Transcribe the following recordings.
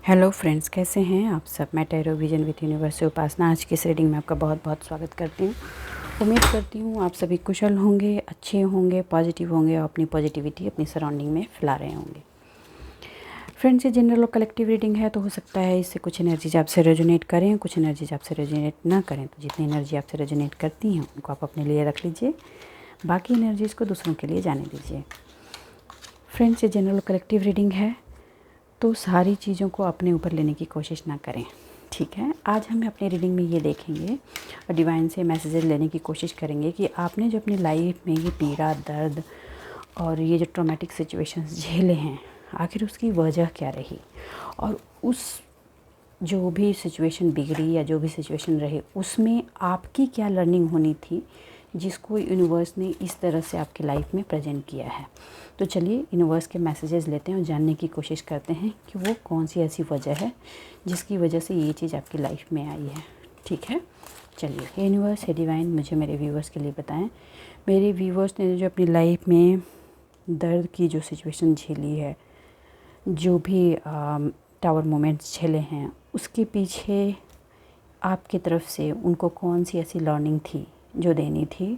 Hello friends, कैसे हैं आप सब। मैं टैरो विजन विद यूनिवर्स से उपासना आज की इस रीडिंग में आपका बहुत बहुत स्वागत करती हूँ। उम्मीद करती हूँ आप सभी कुशल होंगे, अच्छे होंगे, पॉजिटिव होंगे और अपनी पॉजिटिविटी अपनी सराउंडिंग में फैला रहे होंगे। फ्रेंड्स, ये जनरल और कलेक्टिव रीडिंग है, तो हो सकता है इससे कुछ एनर्जीज आपसे रेजोनेट करें, कुछ एनर्जीज आपसे रेजोनेट ना करें। तो जितनी एनर्जी आपसे रेजोनेट करती हैं उनको आप अपने लिए रख लीजिए, बाकी एनर्जीज़ को दूसरों के लिए जाने दीजिए। फ्रेंड्स, ये जनरल और कलेक्टिव रीडिंग है, तो सारी चीज़ों को अपने ऊपर लेने की कोशिश ना करें, ठीक है। आज हम अपनी रीडिंग में ये देखेंगे और डिवाइन से मैसेजेस लेने की कोशिश करेंगे कि आपने जो अपनी लाइफ में ये पीड़ा, दर्द और ये जो ट्रॉमेटिक सिचुएशंस झेले हैं, आखिर उसकी वजह क्या रही, और उस जो भी सिचुएशन बिगड़ी या जो भी सिचुएशन रहे उसमें आपकी क्या लर्निंग होनी थी, जिसको यूनिवर्स ने इस तरह से आपकी लाइफ में प्रेजेंट किया है। तो चलिए यूनिवर्स के मैसेजेस लेते हैं और जानने की कोशिश करते हैं कि वो कौन सी ऐसी वजह है जिसकी वजह से ये चीज़ आपकी लाइफ में आई है, ठीक है। चलिए, हे यूनिवर्स, हे डिवाइन, मुझे मेरे व्यूवर्स के लिए बताएं। मेरे व्यूवर्स ने जो अपनी लाइफ में दर्द की जो सिचुएशन झेली है, जो भी टावर मोमेंट्स झेले हैं, उसके पीछे आपकी तरफ से उनको कौन सी ऐसी लर्निंग थी जो देनी थी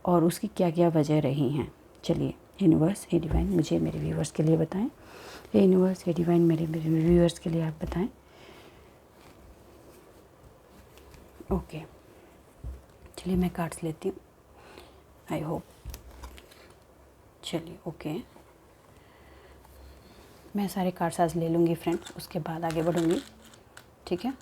और उसकी क्या क्या वजह रही हैं। चलिए, यूनिवर्स, हे डिवाइन, मुझे मेरे व्यूवर्स के लिए बताएं। हे यूनिवर्स, हे डिवाइन, मेरे व्यूवर्स के लिए आप बताएं। ओके, चलिए मैं कार्ड्स लेती हूँ, आई होप। चलिए, ओके, मैं सारे कार्ड्स आज ले लूँगी फ्रेंड्स, उसके बाद आगे बढ़ूँगी, ठीक है।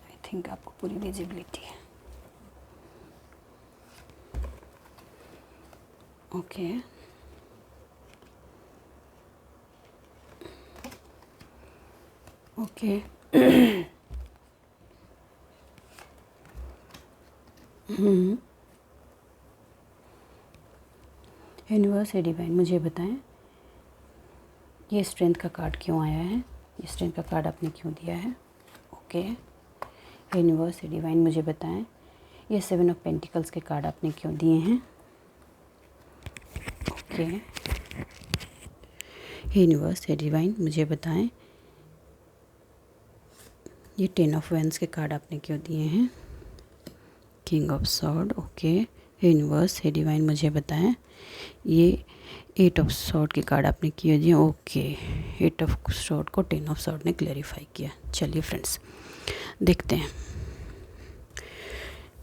आई थिंक आपको पूरी विजिबिलिटी है। ओके, ओके, यूनिवर्स, हे डिवाइन, मुझे बताएं ये स्ट्रेंथ का कार्ड क्यों आया है, ये स्ट्रेंथ का कार्ड आपने क्यों दिया है। ओके, यूनिवर्स, हे डिवाइन, मुझे बताएं ये 7 ऑफ पेंटिकल्स के कार्ड आपने क्यों दिए हैं। ओके, यूनिवर्स, हे डिवाइन, मुझे बताएं ये 10 ऑफ वैंड्स के कार्ड आपने क्यों दिए हैं। King of sword. Okay, universe, हे डिवाइन, मुझे बताएं ये 8 ऑफ सॉर्ड के कार्ड आपने क्यों दिए। ओके, 8 ऑफ सॉर्ड को 10 ऑफ सॉर्ड ने क्लैरिफाई किया। चलिए फ्रेंड्स, देखते हैं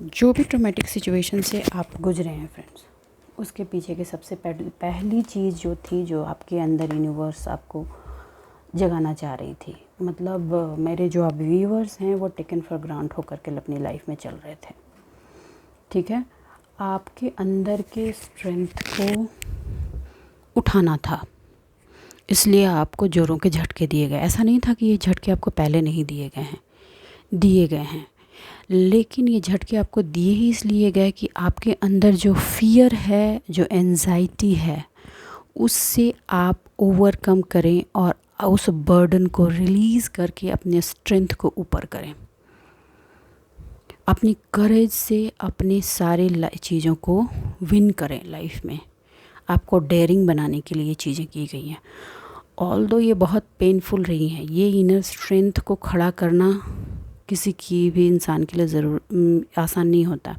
जो भी ट्रॉमेटिक सिचुएशन से आप गुजरे हैं फ्रेंड्स, उसके पीछे की सबसे पहली चीज़ जो थी, जो आपके अंदर यूनिवर्स आपको जगाना चाह रही थी, मतलब मेरे जो आप व्यूअर्स हैं वो टेकन फॉर ग्रांट होकर के अपनी लाइफ में चल रहे थे, ठीक है। आपके अंदर के स्ट्रेंथ को उठाना था, इसलिए आपको जोरों के झटके दिए गए। ऐसा नहीं था कि ये झटके आपको पहले नहीं दिए गए हैं, दिए गए हैं, लेकिन ये झटके आपको दिए ही इसलिए गए कि आपके अंदर जो फियर है, जो एंजाइटी है, उससे आप ओवरकम करें और उस बर्डन को रिलीज़ करके अपने स्ट्रेंथ को ऊपर करें। अपनी करेज से अपने सारे चीज़ों को विन करें लाइफ में। आपको डेयरिंग बनाने के लिए चीज़ें की गई हैं। ऑल्दो ये बहुत पेनफुल रही हैं, ये इनर स्ट्रेंथ को खड़ा करना किसी की भी इंसान के लिए आसान नहीं होता।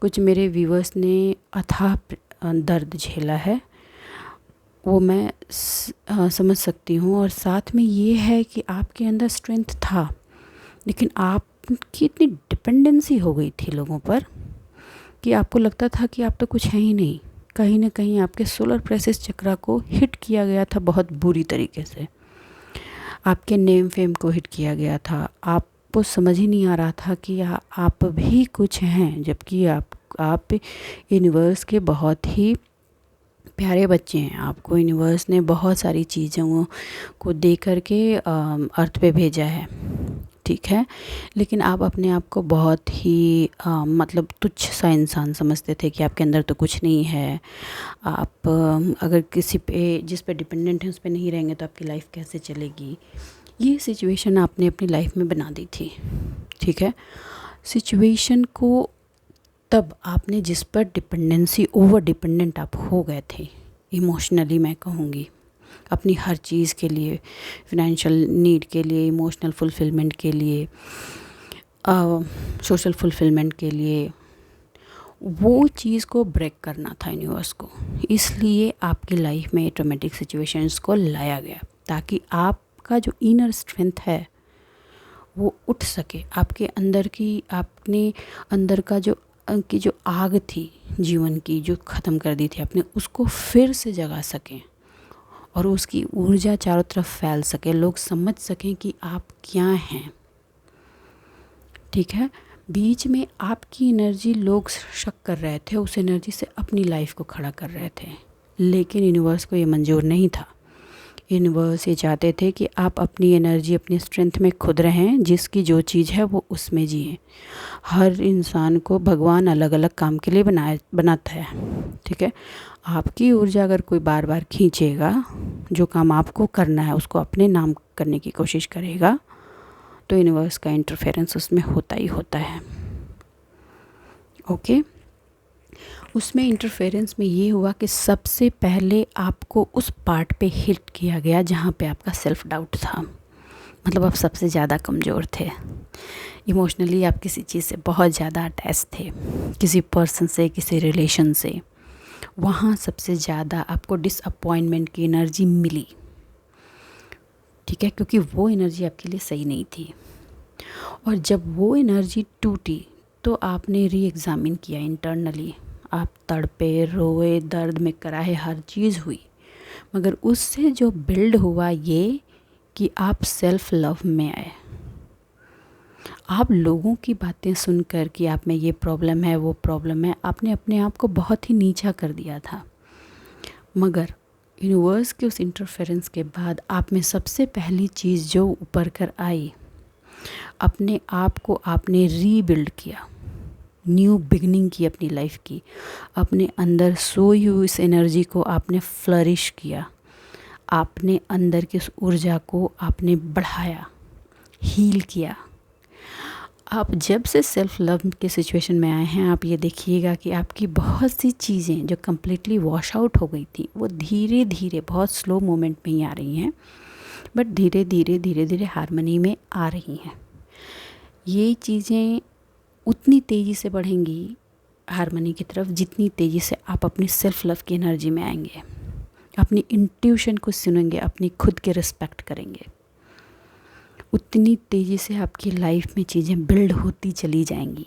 कुछ मेरे व्यूवर्स ने अथाह दर्द झेला है, वो मैं समझ सकती हूँ। और साथ में ये है कि आपके अंदर स्ट्रेंथ था, लेकिन आपकी इतनी डिपेंडेंसी हो गई थी लोगों पर कि आपको लगता था कि आप तो कुछ है ही नहीं। कहीं ना कहीं आपके सोलर प्लेक्सस चक्रा को हिट किया गया था बहुत बुरी तरीके से, आपके नेम फेम को हिट किया गया था। आपको समझ ही नहीं आ रहा था कि आप भी कुछ हैं, जबकि आप यूनिवर्स के बहुत ही प्यारे बच्चे हैं। आपको यूनिवर्स ने बहुत सारी चीज़ों को दे करके अर्थ पे भेजा है, ठीक है। लेकिन आप अपने आप को बहुत ही मतलब तुच्छ सा इंसान समझते थे कि आपके अंदर तो कुछ नहीं है। आप अगर किसी पे, जिस पे डिपेंडेंट हैं, उस पे नहीं रहेंगे तो आपकी लाइफ कैसे चलेगी। ये सिचुएशन आपने अपनी लाइफ में बना दी थी, ठीक है। सिचुएशन को तब आपने जिस पर डिपेंडेंसी, ओवर डिपेंडेंट आप हो गए थे, इमोशनली मैं कहूँगी, अपनी हर चीज़ के लिए, फिनेंशियल नीड के लिए, इमोशनल फुलफ़िलमेंट के लिए, सोशल फुलफ़िलमेंट के लिए, वो चीज़ को ब्रेक करना था यूनिवर्स को। इसलिए आपकी लाइफ में ट्रॉमेटिक सिचुएशंस को लाया गया, ताकि आपका जो इनर स्ट्रेंथ है वो उठ सके, आपके अंदर की, अपने अंदर का जो आग थी जीवन की, जो ख़त्म कर दी थी आपने, उसको फिर से जगा सकें और उसकी ऊर्जा चारों तरफ फैल सके, लोग समझ सकें कि आप क्या हैं। ठीक है, बीच में आपकी एनर्जी लोग शक कर रहे थे, उस एनर्जी से अपनी लाइफ को खड़ा कर रहे थे, लेकिन यूनिवर्स को ये मंजूर नहीं था। यूनिवर्स ये चाहते थे कि आप अपनी एनर्जी, अपनी स्ट्रेंथ में खुद रहें, जिसकी जो चीज़ है वो उसमें जिए। हर इंसान को भगवान अलग अलग काम के लिए बनाता है। ठीक है, आपकी ऊर्जा अगर कोई बार बार खींचेगा, जो काम आपको करना है उसको अपने नाम करने की कोशिश करेगा, तो यूनिवर्स का इंटरफेरेंस उसमें होता ही होता है। ओके, उसमें इंटरफेरेंस में ये हुआ कि सबसे पहले आपको उस पार्ट पे हिट किया गया जहाँ पे आपका सेल्फ डाउट था। मतलब आप सबसे ज़्यादा कमज़ोर थे, इमोशनली आप किसी चीज़ से बहुत ज़्यादा अटैच थे, किसी पर्सन से, किसी रिलेशन से। वहाँ सबसे ज़्यादा आपको डिसअपॉइंटमेंट की एनर्जी मिली। ठीक है, क्योंकि वो एनर्जी आपके लिए सही नहीं थी। और जब वो एनर्जी टूटी तो आपने री एग्ज़ामिन किया इंटरनली। आप तड़पे, रोए, दर्द में कराहे, हर चीज़ हुई, मगर उससे जो बिल्ड हुआ ये कि आप सेल्फ लव में आए। आप लोगों की बातें सुनकर कि आप में ये प्रॉब्लम है, वो प्रॉब्लम है, आपने अपने आप को बहुत ही नीचा कर दिया था। मगर यूनिवर्स के उस इंटरफेरेंस के बाद आप में सबसे पहली चीज़ जो ऊपर कर आई, अपने आप को आपने रीबिल्ड किया, न्यू बिगनिंग की अपनी लाइफ की। अपने अंदर सोई हुई इस एनर्जी को आपने फ्लरिश किया, आपने अंदर की उस ऊर्जा को आपने बढ़ाया, हील किया। आप जब से सेल्फ लव के सिचुएशन में आए हैं, आप ये देखिएगा कि आपकी बहुत सी चीज़ें जो कम्प्लीटली वॉश आउट हो गई थी, वो धीरे धीरे, बहुत स्लो मोमेंट में ही आ रही हैं, बट धीरे धीरे हार्मनी में आ रही हैं। ये चीज़ें उतनी तेज़ी से बढ़ेंगी हार्मनी की तरफ जितनी तेज़ी से आप अपनी सेल्फ लव की एनर्जी में आएंगे, अपनी इंट्यूशन को सुनेंगे, अपनी खुद के रिस्पेक्ट करेंगे। उतनी तेज़ी से आपकी लाइफ में चीज़ें बिल्ड होती चली जाएंगी।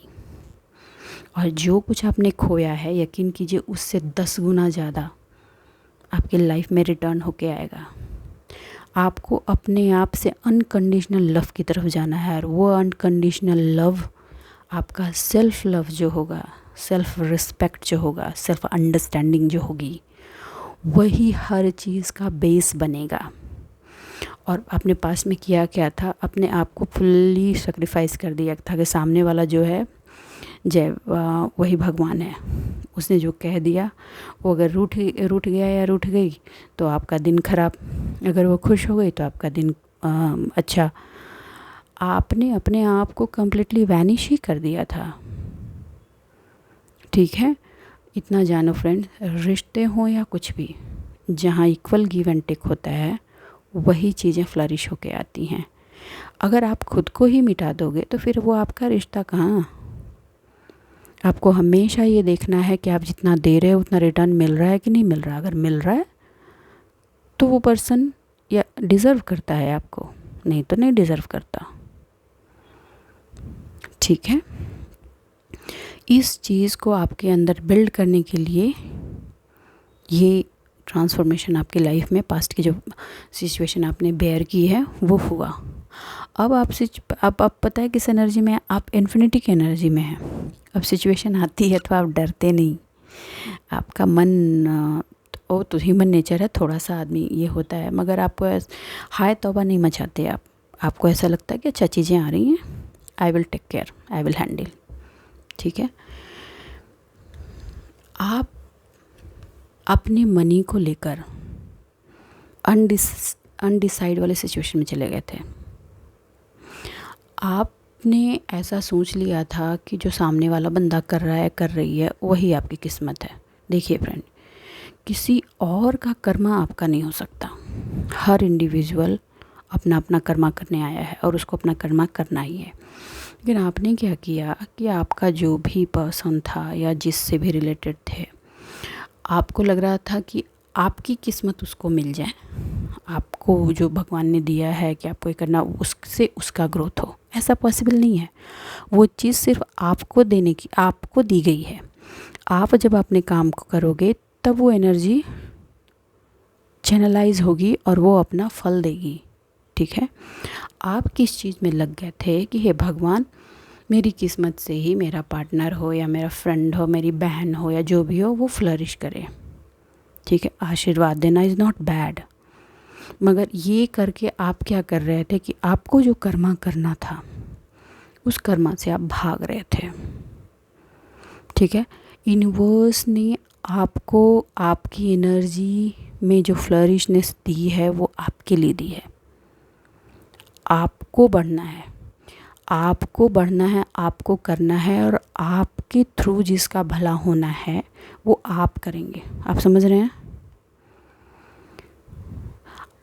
और जो कुछ आपने खोया है, यकीन कीजिए उससे 10 गुना ज़्यादा आपकी लाइफ में रिटर्न होके आएगा। आपको अपने आप से अनकंडीशनल लव की तरफ जाना है, और वो अनकंडीशनल लव आपका सेल्फ लव जो होगा, सेल्फ रिस्पेक्ट जो होगा, सेल्फ अंडरस्टैंडिंग जो होगी, वही हर चीज़ का बेस बनेगा। और आपने पास में किया क्या था, अपने आप को फुल्ली सेक्रीफाइस कर दिया था कि सामने वाला जो है वही भगवान है। उसने जो कह दिया, वो अगर रूठ गया या रूठ गई तो आपका दिन खराब, अगर वो खुश हो गई तो आपका दिन अच्छा। आपने अपने आप को कम्प्लीटली वैनिश ही कर दिया था। ठीक है, इतना जानो फ्रेंड, रिश्ते हों या कुछ भी, जहाँ इक्वल गिव एंड टेक होता है, वही चीज़ें फ्लरिश होके आती हैं। अगर आप खुद को ही मिटा दोगे तो फिर वो आपका रिश्ता कहाँ। आपको हमेशा ये देखना है कि आप जितना दे रहे हो उतना रिटर्न मिल रहा है कि नहीं मिल रहा। अगर मिल रहा है तो वो पर्सन या डिज़र्व करता है आपको, नहीं तो नहीं डिज़र्व करता। ठीक है, इस चीज़ को आपके अंदर बिल्ड करने के लिए ये ट्रांसफॉर्मेशन आपकी लाइफ में, पास्ट की जो सिचुएशन आपने बेयर की है वो हुआ। अब आप पता है किस एनर्जी में है, आप इन्फिनिटी की एनर्जी में हैं। अब सिचुएशन आती है तो आप डरते नहीं, आपका मन तो ह्यूमन नेचर है, थोड़ा सा आदमी ये होता है, मगर आपको हाय तौबा नहीं मचाते आप। आपको ऐसा लगता है कि अच्छा चीज़ें आ रही हैं, I will take care, I will handle. ठीक है, आप अपने मनी को लेकर अनडिसाइड वाले सिचुएशन में चले गए थे। आपने ऐसा सोच लिया था कि जो सामने वाला बंदा कर रहा है, कर रही है, वही आपकी किस्मत है। देखिए फ्रेंड, किसी और का कर्मा आपका नहीं हो सकता। हर इंडिविजुअल अपना अपना कर्मा करने आया है और उसको अपना कर्मा करना ही है। लेकिन आपने क्या किया कि आपका जो भी पर्सन था या जिससे भी रिलेटेड थे, आपको लग रहा था कि आपकी किस्मत उसको मिल जाए, आपको जो भगवान ने दिया है कि आपको ये करना, उससे उसका ग्रोथ हो। ऐसा पॉसिबल नहीं है। वो चीज़ सिर्फ आपको देने की, आपको दी गई है। आप जब अपने काम को करोगे तब वो एनर्जी चैनलाइज होगी और वो अपना फल देगी। ठीक है, आप किस चीज़ में लग गए थे कि हे भगवान, मेरी किस्मत से ही मेरा पार्टनर हो या मेरा फ्रेंड हो, मेरी बहन हो या जो भी हो, वो फ्लरिश करे। ठीक है, आशीर्वाद देना इज़ नॉट बैड, मगर ये करके आप क्या कर रहे थे कि आपको जो कर्मा करना था उस कर्मा से आप भाग रहे थे। ठीक है, यूनिवर्स ने आपको आपकी एनर्जी में जो फ्लरिशनेस दी है वो आपके लिए दी है। आपको बढ़ना है, आपको बढ़ना है, आपको करना है, और आपके थ्रू जिसका भला होना है वो आप करेंगे। आप समझ रहे हैं?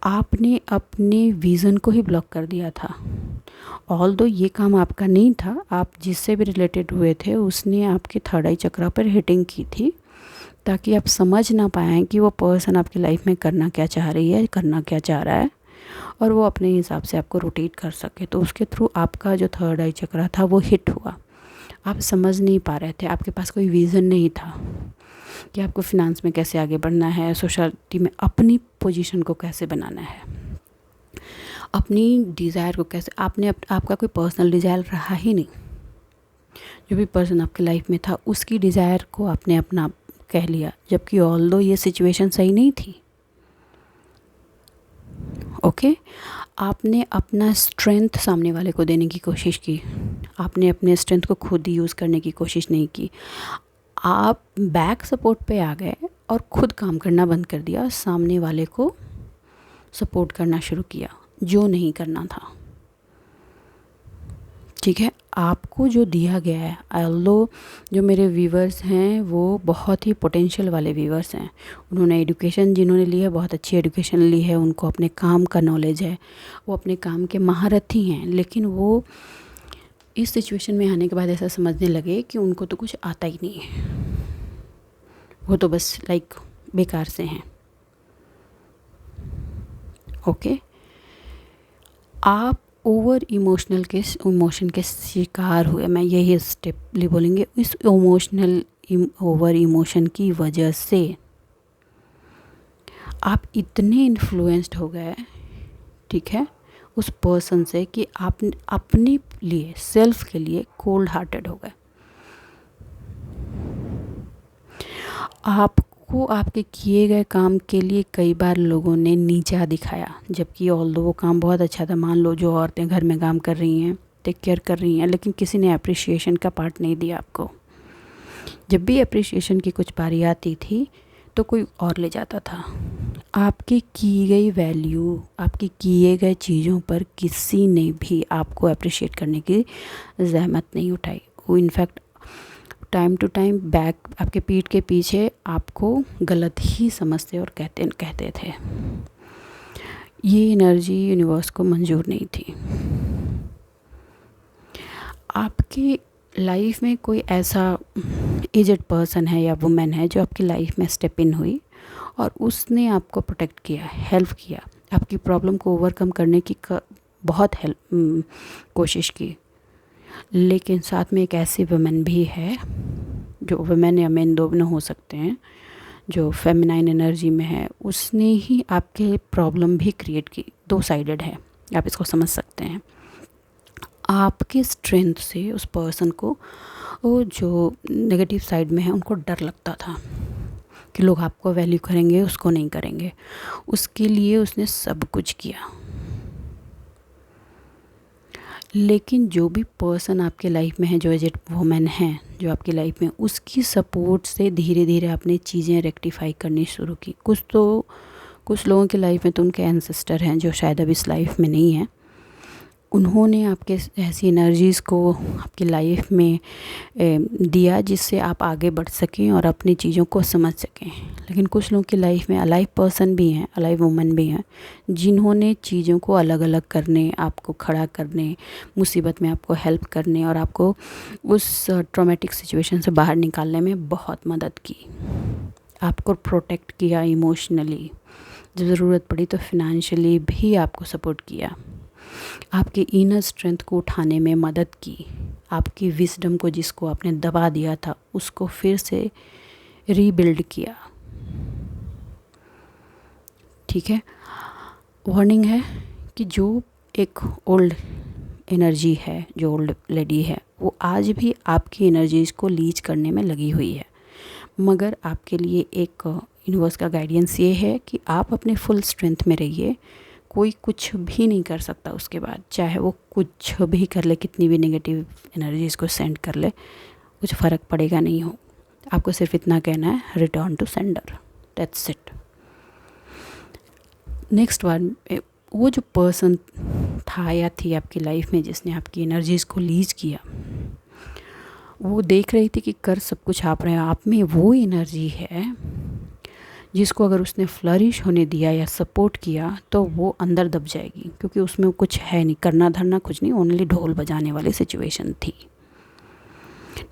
आपने अपने विज़न को ही ब्लॉक कर दिया था। ऑल्दो ये काम आपका नहीं था, आप जिससे भी रिलेटेड हुए थे उसने आपके थर्ड आई चक्रा पर हिटिंग की थी, ताकि आप समझ ना पाएँ कि वो पर्सन आपकी लाइफ में करना क्या चाह रही है, करना क्या चाह रहा है, और वो अपने हिसाब से आपको रोटेट कर सके। तो उसके थ्रू आपका जो थर्ड आई चक्रा था वो हिट हुआ। आप समझ नहीं पा रहे थे, आपके पास कोई विज़न नहीं था कि आपको फिनांस में कैसे आगे बढ़ना है, सोसाइटी में अपनी पोजीशन को कैसे बनाना है, अपनी डिज़ायर को कैसे, आपका कोई पर्सनल डिज़ायर रहा ही नहीं। जो भी पर्सन आपकी लाइफ में था उसकी डिज़ायर को आपने अपना कह लिया, जबकि ऑल्दो ये सिचुएशन सही नहीं थी। ओके, आपने अपना स्ट्रेंथ सामने वाले को देने की कोशिश की, आपने अपने स्ट्रेंथ को खुद यूज़ करने की कोशिश नहीं की। आप बैक सपोर्ट पे आ गए और खुद काम करना बंद कर दिया, सामने वाले को सपोर्ट करना शुरू किया, जो नहीं करना था। ठीक है, आपको जो दिया गया है, ऑल्दो जो मेरे व्यूवर्स हैं वो बहुत ही पोटेंशियल वाले व्यूवर्स हैं, उन्होंने एजुकेशन जिन्होंने ली है बहुत अच्छी एजुकेशन ली है, उनको अपने काम का नॉलेज है, वो अपने काम के महारथी हैं, लेकिन वो इस सिचुएशन में आने के बाद ऐसा समझने लगे कि उनको तो कुछ आता ही नहीं है, वो तो बस लाइक बेकार से हैं। ओके, आप ओवर इमोशन के शिकार हुए। मैं यही स्टेपली बोलेंगे, इस ओवर इमोशन की वजह से आप इतने इन्फ्लुएंस्ड हो गए, ठीक है, उस पर्सन से, कि आप अपने लिए, सेल्फ के लिए कोल्ड हार्टेड हो गए। आपको आपके किए गए काम के लिए कई बार लोगों ने नीचा दिखाया, जबकि ऑल्दो वो काम बहुत अच्छा था। मान लो जो औरतें घर में काम कर रही हैं, टेक केयर कर रही हैं, लेकिन किसी ने अप्रिशिएशन का पार्ट नहीं दिया आपको। जब भी अप्रिशिएशन की कुछ बारी आती थी तो कोई और ले जाता था। आपकी की गई वैल्यू, आपकी किए गए चीज़ों पर किसी ने भी आपको अप्रिशिएट करने की ज़हमत नहीं उठाई। वो in fact time to time back, आपके पीठ के पीछे आपको गलत ही समझते और कहते थे। ये एनर्जी यूनिवर्स को मंजूर नहीं थी। आपकी लाइफ में कोई ऐसा एजेड पर्सन है या वुमेन है जो आपकी लाइफ में स्टेप इन हुई और उसने आपको प्रोटेक्ट किया, हेल्प किया, आपकी प्रॉब्लम को ओवरकम करने की बहुत कोशिश की। लेकिन साथ में एक ऐसी वुमेन भी है, जो वुमेन या मेन दोनों हो सकते हैं, जो फेमिनाइन एनर्जी में है, उसने ही आपके प्रॉब्लम भी क्रिएट की। दो साइडेड है, आप इसको समझ सकते हैं। आपके स्ट्रेंथ से उस पर्सन को, वो जो नेगेटिव साइड में है, उनको डर लगता था कि लोग आपको वैल्यू करेंगे, उसको नहीं करेंगे। उसके लिए उसने सब कुछ किया। लेकिन जो भी पर्सन आपके लाइफ में है, जो एजेड वुमेन है जो आपकी लाइफ में, उसकी सपोर्ट से धीरे धीरे आपने चीज़ें रेक्टिफाई करनी शुरू की। कुछ लोगों की लाइफ में तो उनके एंसेस्टर हैं जो शायद अब इस लाइफ में नहीं हैं, उन्होंने आपके ऐसी एनर्जीज़ को आपकी लाइफ में दिया जिससे आप आगे बढ़ सकें और अपनी चीज़ों को समझ सकें। लेकिन कुछ लोगों की लाइफ में अलाइव पर्सन भी हैं, अलाइव वुमन भी हैं, जिन्होंने चीज़ों को अलग अलग करने, आपको खड़ा करने, मुसीबत में आपको हेल्प करने और आपको उस ट्रॉमेटिक सिचुएशन से बाहर निकालने में बहुत मदद की। आपको प्रोटेक्ट किया इमोशनली, जब ज़रूरत पड़ी तो फिनेंशियली भी आपको सपोर्ट किया, आपके इनर स्ट्रेंथ को उठाने में मदद की, आपकी विजडम को जिसको आपने दबा दिया था उसको फिर से रीबिल्ड किया। ठीक है, वार्निंग है कि जो एक ओल्ड एनर्जी है, जो ओल्ड लेडी है, वो आज भी आपकी एनर्जीज़ को लीच करने में लगी हुई है। मगर आपके लिए एक यूनिवर्स का गाइडेंस ये है कि आप अपने फुल स्ट्रेंथ में रहिए। कोई कुछ भी नहीं कर सकता उसके बाद, चाहे वो कुछ भी कर ले, कितनी भी नेगेटिव एनर्जीज़ को सेंड कर ले, कुछ फ़र्क पड़ेगा नहीं हो। आपको सिर्फ इतना कहना है, return to sender, that's it. Next बार वो जो पर्सन था या थी आपकी लाइफ में जिसने आपकी एनर्जीज़ को लीज किया, वो देख रही थी कि कर सब कुछ आप रहे हैं, आप में वो एनर्जी है जिसको अगर उसने फ्लरिश होने दिया या सपोर्ट किया तो वो अंदर दब जाएगी, क्योंकि उसमें कुछ है नहीं, करना धरना कुछ नहीं, ओनली ढोल बजाने वाली सिचुएशन थी।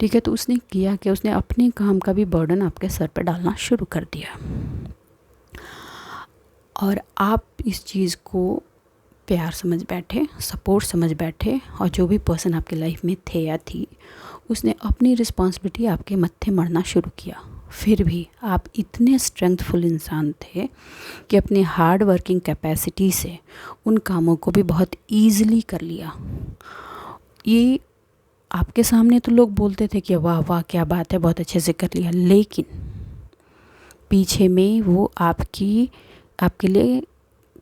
ठीक है, तो उसने किया कि उसने अपने काम का भी बर्डन आपके सर पर डालना शुरू कर दिया और आप इस चीज़ को प्यार समझ बैठे, सपोर्ट समझ बैठे, और जो भी पर्सन आपकी लाइफ में थे या थी उसने अपनी रिस्पॉन्सिबिलिटी आपके मत्थे मढ़ना शुरू किया। फिर भी आप इतने स्ट्रेंथफुल इंसान थे कि अपने हार्ड वर्किंग कैपेसिटी से उन कामों को भी बहुत ईज़िली कर लिया। ये आपके सामने तो लोग बोलते थे कि वाह वाह क्या बात है, बहुत अच्छे से कर लिया, लेकिन पीछे में वो आपके लिए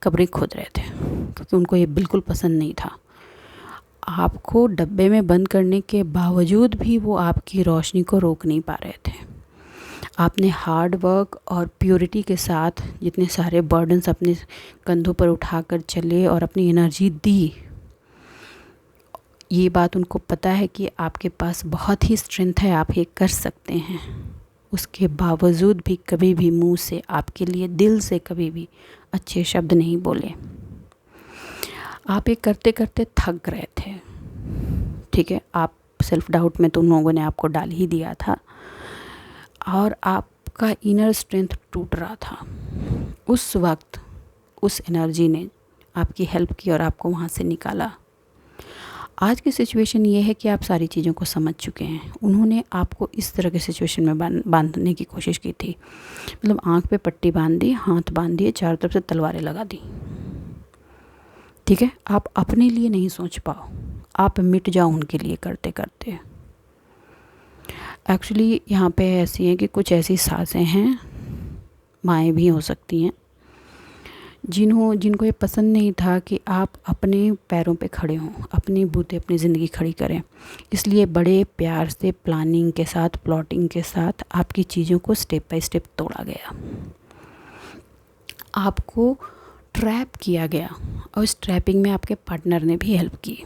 कब्रें खोद रहे थे, क्योंकि उनको ये बिल्कुल पसंद नहीं था। आपको डब्बे में बंद करने के बावजूद भी वो आपकी रोशनी को रोक नहीं पा रहे थे। आपने हार्ड वर्क और प्योरिटी के साथ जितने सारे बर्डन्स अपने कंधों पर उठाकर चले और अपनी एनर्जी दी, ये बात उनको पता है कि आपके पास बहुत ही स्ट्रेंथ है, आप ये कर सकते हैं। उसके बावजूद भी कभी भी मुंह से आपके लिए, दिल से कभी भी अच्छे शब्द नहीं बोले। आप ये करते करते थक रहे थे। ठीक है, आप सेल्फ डाउट में तो उन लोगों ने आपको डाल ही दिया था और आपका इनर स्ट्रेंथ टूट रहा था। उस वक्त उस एनर्जी ने आपकी हेल्प की और आपको वहाँ से निकाला। आज की सिचुएशन ये है कि आप सारी चीज़ों को समझ चुके हैं। उन्होंने आपको इस तरह के सिचुएशन में बांधने की कोशिश की थी, मतलब आँख पे पट्टी बांध दी, हाथ बांध दिए, चारों तरफ से तलवारें लगा दी। ठीक है, आप अपने लिए नहीं सोच पाओ, आप मिट जाओ उनके लिए करते करते। एक्चुअली यहाँ पे ऐसी हैं कि कुछ ऐसी सासें हैं, माएँ भी हो सकती हैं, जिनको ये पसंद नहीं था कि आप अपने पैरों पे खड़े हों, अपनी बूते अपनी ज़िंदगी खड़ी करें। इसलिए बड़े प्यार से प्लानिंग के साथ, प्लॉटिंग के साथ आपकी चीज़ों को स्टेप बाय स्टेप तोड़ा गया, आपको ट्रैप किया गया, और इस ट्रैपिंग में आपके पार्टनर ने भी हेल्प की।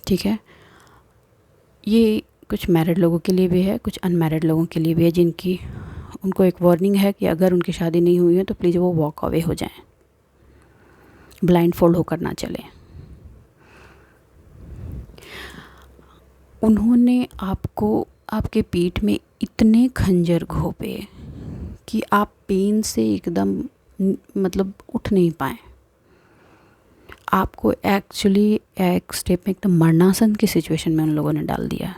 ठीक है, ये कुछ मैरिड लोगों के लिए भी है, कुछ अनमैरिड लोगों के लिए भी है, जिनकी उनको एक वार्निंग है कि अगर उनकी शादी नहीं हुई है तो प्लीज़ वो वॉक अवे हो जाएं, ब्लाइंड फोल्ड होकर ना चलें। उन्होंने आपको आपके पीठ में इतने खंजर घोंपे कि आप पेन से एकदम मतलब उठ नहीं पाए। आपको एक्चुअली एक स्टेप में एकदम मरणासन की सिचुएशन में उन लोगों ने डाल दिया।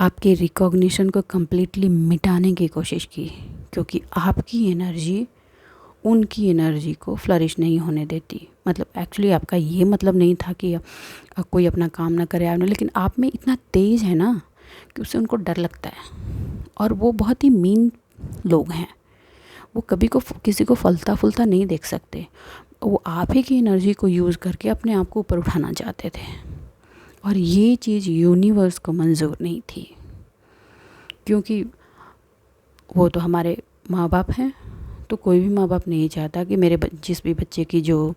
आपके रिकॉग्निशन को कम्प्लीटली मिटाने की कोशिश की, क्योंकि आपकी एनर्जी उनकी एनर्जी को फ्लरिश नहीं होने देती। मतलब एक्चुअली आपका ये मतलब नहीं था कि कोई अपना काम ना करे आपने, लेकिन आप में इतना तेज़ है ना कि उससे उनको डर लगता है। और वो बहुत ही मीन लोग हैं, वो कभी को किसी को फलता फूलता नहीं देख सकते। वो आप ही की एनर्जी को यूज़ करके अपने आप को ऊपर उठाना चाहते थे, और ये चीज़ यूनिवर्स को मंजूर नहीं थी, क्योंकि वो तो हमारे माँ बाप हैं, तो कोई भी माँ बाप नहीं चाहता कि मेरे जिस भी बच्चे की जो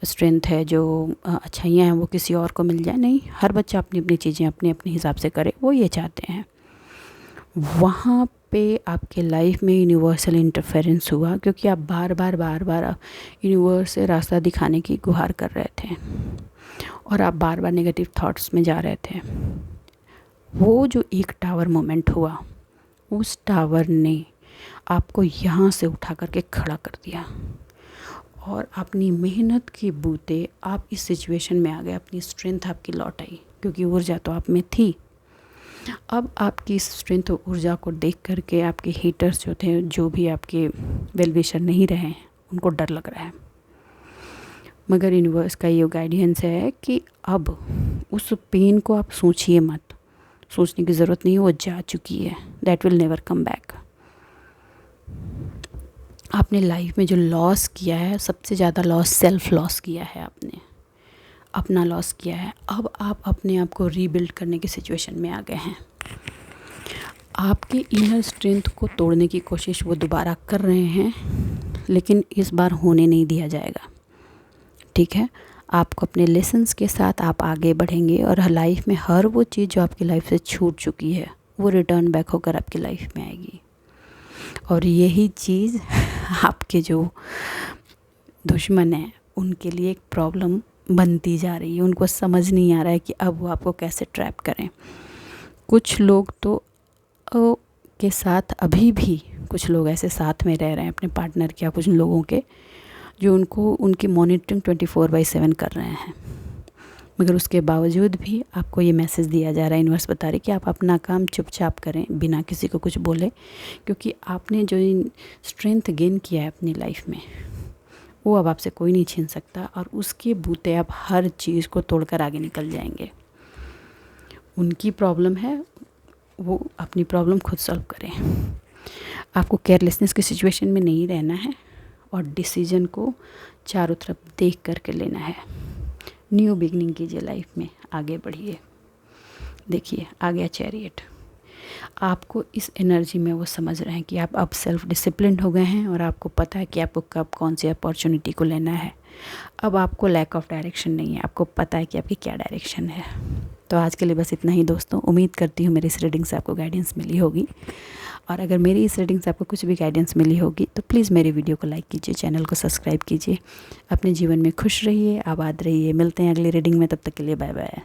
स्ट्रेंथ है, जो अच्छाइयाँ हैं, वो किसी और को मिल जाए। नहीं, हर बच्चा अपनी अपनी चीज़ें अपने अपने हिसाब से करे, वो ये चाहते हैं। वहाँ पे आपके लाइफ में यूनिवर्सल इंटरफेरेंस हुआ, क्योंकि आप बार बार यूनिवर्स से रास्ता दिखाने की गुहार कर रहे थे और आप बार बार नेगेटिव थॉट्स में जा रहे थे। वो जो एक टावर मोमेंट हुआ, उस टावर ने आपको यहाँ से उठा करके खड़ा कर दिया और अपनी मेहनत की बूते आप इस सिचुएशन में आ गए। अपनी स्ट्रेंथ आपकी लौट आई, क्योंकि ऊर्जा तो आप में थी। अब आपकी स्ट्रेंथ और ऊर्जा को देख करके आपके हेटर्स जो थे, जो भी आपके वेल विशर नहीं रहे हैं, उनको डर लग रहा है। मगर यूनिवर्स का ये गाइडेंस है कि अब उस पेन को आप सोचिए मत, सोचने की ज़रूरत नहीं है, वो जा चुकी है। That will never come back. आपने लाइफ में जो लॉस किया है, सबसे ज़्यादा लॉस सेल्फ लॉस किया है, आपने अपना लॉस किया है। अब आप अपने आप को रीबिल्ड करने की सिचुएशन में आ गए हैं। आपके इनर स्ट्रेंथ को तोड़ने की कोशिश वो दोबारा कर रहे हैं, लेकिन इस बार होने नहीं दिया जाएगा। ठीक है, आपको अपने लेसन्स के साथ आप आगे बढ़ेंगे और लाइफ में हर वो चीज़ जो आपकी लाइफ से छूट चुकी है, वो रिटर्न बैक होकर आपकी लाइफ में आएगी। और यही चीज़ आपके जो दुश्मन हैं, उनके लिए एक प्रॉब्लम बनती जा रही है। उनको समझ नहीं आ रहा है कि अब वो आपको कैसे ट्रैप करें। कुछ लोग तो के साथ अभी भी कुछ लोग ऐसे साथ में रह रहे हैं अपने पार्टनर के, या कुछ लोगों के, जो उनको उनकी मॉनिटरिंग 24/7 कर रहे हैं। मगर उसके बावजूद भी आपको ये मैसेज दिया जा रहा है, यूनिवर्स बता रही कि आप अपना काम चुपचाप करें, बिना किसी को कुछ बोले, क्योंकि आपने जो स्ट्रेंथ गेन किया है अपनी लाइफ में, वो अब आपसे कोई नहीं छीन सकता। और उसके बूते आप हर चीज़ को तोड़कर आगे निकल जाएंगे। उनकी प्रॉब्लम है, वो अपनी प्रॉब्लम खुद सॉल्व करें। आपको केयरलेसनेस की सिचुएशन में नहीं रहना है और डिसीजन को चारों तरफ देख करके लेना है। न्यू बिगनिंग कीजिए लाइफ में, आगे बढ़िए। देखिए आ गया चैरियट। आपको इस एनर्जी में वो समझ रहे हैं कि आप अब सेल्फ डिसिप्लिन हो गए हैं और आपको पता है कि आपको कब कौन सी अपॉर्चुनिटी को लेना है। अब आपको लैक ऑफ डायरेक्शन नहीं है, आपको पता है कि आपकी क्या डायरेक्शन है। तो आज के लिए बस इतना ही दोस्तों। उम्मीद करती हूँ मेरी इस रीडिंग से आपको गाइडेंस मिली होगी, और अगर मेरी इस रीडिंग से आपको कुछ भी गाइडेंस मिली होगी तो प्लीज़ मेरी वीडियो को लाइक कीजिए, चैनल को सब्सक्राइब कीजिए। अपने जीवन में खुश रहिए, आबाद रहिए। मिलते हैं अगली रीडिंग में, तब तक के लिए बाय बाय।